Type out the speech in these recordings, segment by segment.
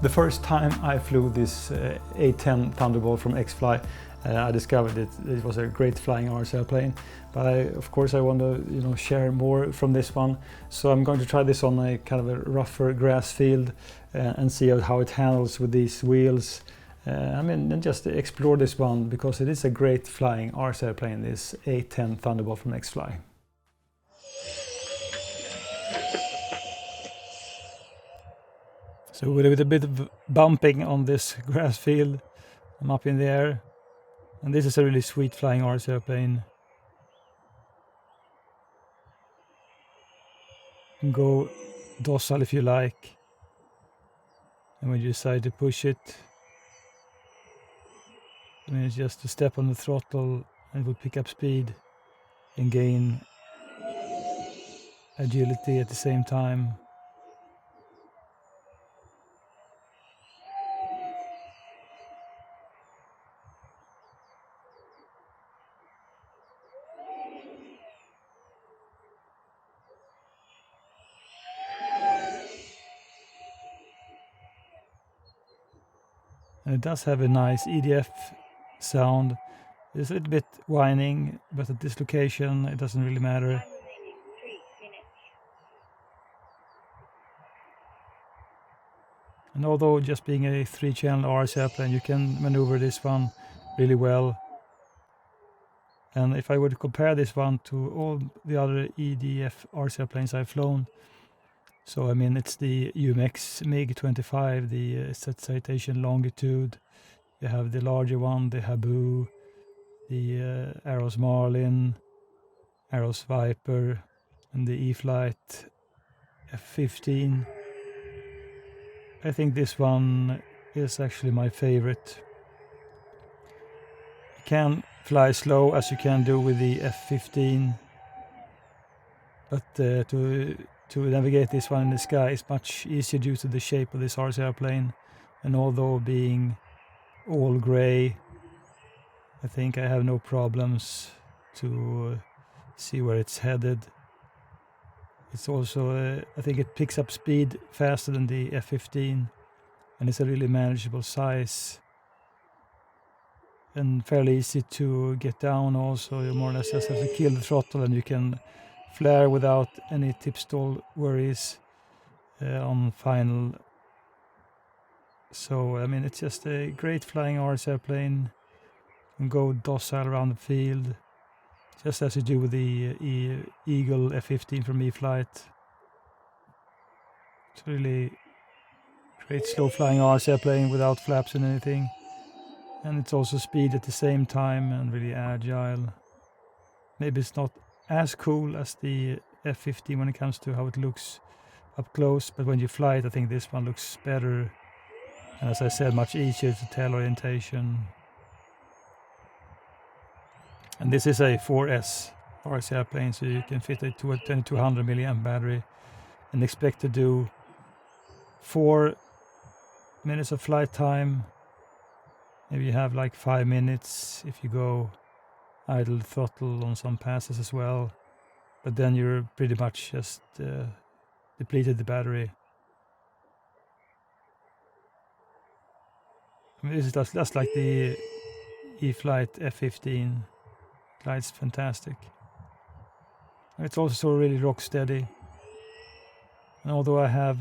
The first time I flew this A10 Thunderbolt from XFLY, I discovered it was a great flying RC airplane. But of course I want to share more from this one. So I'm going to try this on a kind of a rougher grass field and see how it handles with these wheels. And just explore this one because it is a great flying RC airplane, this A10 Thunderbolt from XFLY. So with a bit of bumping on this grass field, I'm up in the air, and this is a really sweet flying RC airplane. You can go docile if you like, and when you decide to push it, it's just a step on the throttle and it will pick up speed and gain agility at the same time. And it does have a nice EDF sound. It's a little bit whining, but at this location it doesn't really matter. And although just being a 3-channel RC airplane, you can maneuver this one really well. And if I were to compare this one to all the other EDF RC airplanes I've flown, so it's the UMX MiG-25, the Citation Longitude. You have the larger one, the Habu, the Arrows Marlin, Arrows Viper, and the E-flite F-15. I think this one is actually my favorite. You can fly slow as you can do with the F-15, but to navigate this one in the sky is much easier due to the shape of this RC airplane. And although being all grey, I think I have no problems to see where it's headed. It's also, I think it picks up speed faster than the F-15, and it's a really manageable size and fairly easy to get down also. You more or less just have to kill the throttle and you can flare without any tip stall worries on final. So it's just a great flying RC airplane. You can go docile around the field, just as you do with the Eagle F-15 from E-flite. It's really great slow flying RC airplane without flaps and anything. And it's also speed at the same time and really agile. Maybe it's not as cool as the F-15 when it comes to how it looks up close, but when you fly it, I think this one looks better. And as I said, much easier to tell orientation. And this is a 4S RC airplane, so you can fit a 2200 milliamp battery and expect to do 4 minutes of flight time. Maybe you have like 5 minutes if you go idle throttle on some passes as well. But then you're pretty much just depleted the battery. This is just like the E-flite F-15. Glides fantastic. It's also really rock steady. And although I have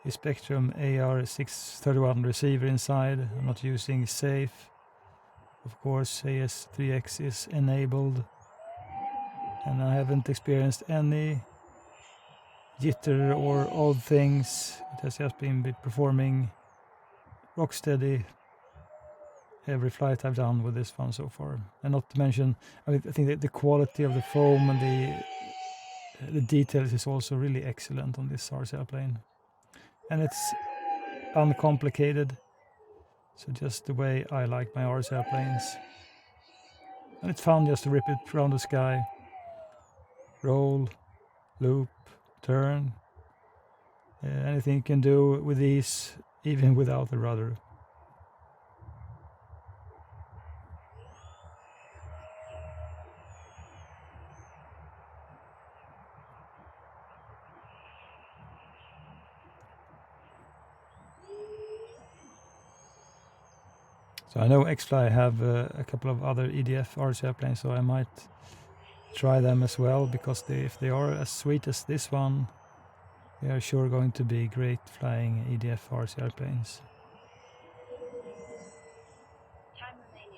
a Spectrum AR631 receiver inside, I'm not using safe. Of course, AS3X is enabled. And I haven't experienced any jitter or odd things. It has just been performing rock steady every flight I've done with this one so far. And not to mention, I think that the quality of the foam and the details is also really excellent on this RC airplane. And it's uncomplicated, so just the way I like my RC airplanes. And it's fun just to rip it around the sky. Roll, loop, turn. Anything you can do with these, even without the rudder. So I know XFLY have a couple of other EDF RC airplanes, so I might try them as well, because if they are as sweet as this one, they are sure going to be great flying EDF RC airplanes.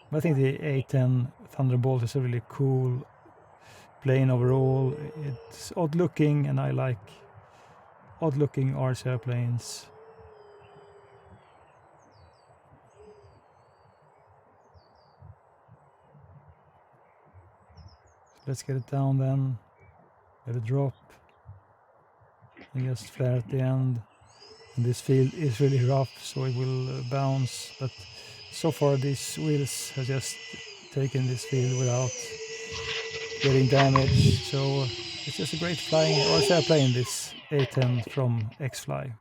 But I think the A10 Thunderbolt is a really cool plane overall. It's odd looking, and I like odd looking RC airplanes. Let's get it down then, let it drop, and just flare at the end. And this field is really rough, so it will bounce, but so far these wheels have just taken this field without getting damaged, so it's just a great flying RC airplane, this A10 from XFLY.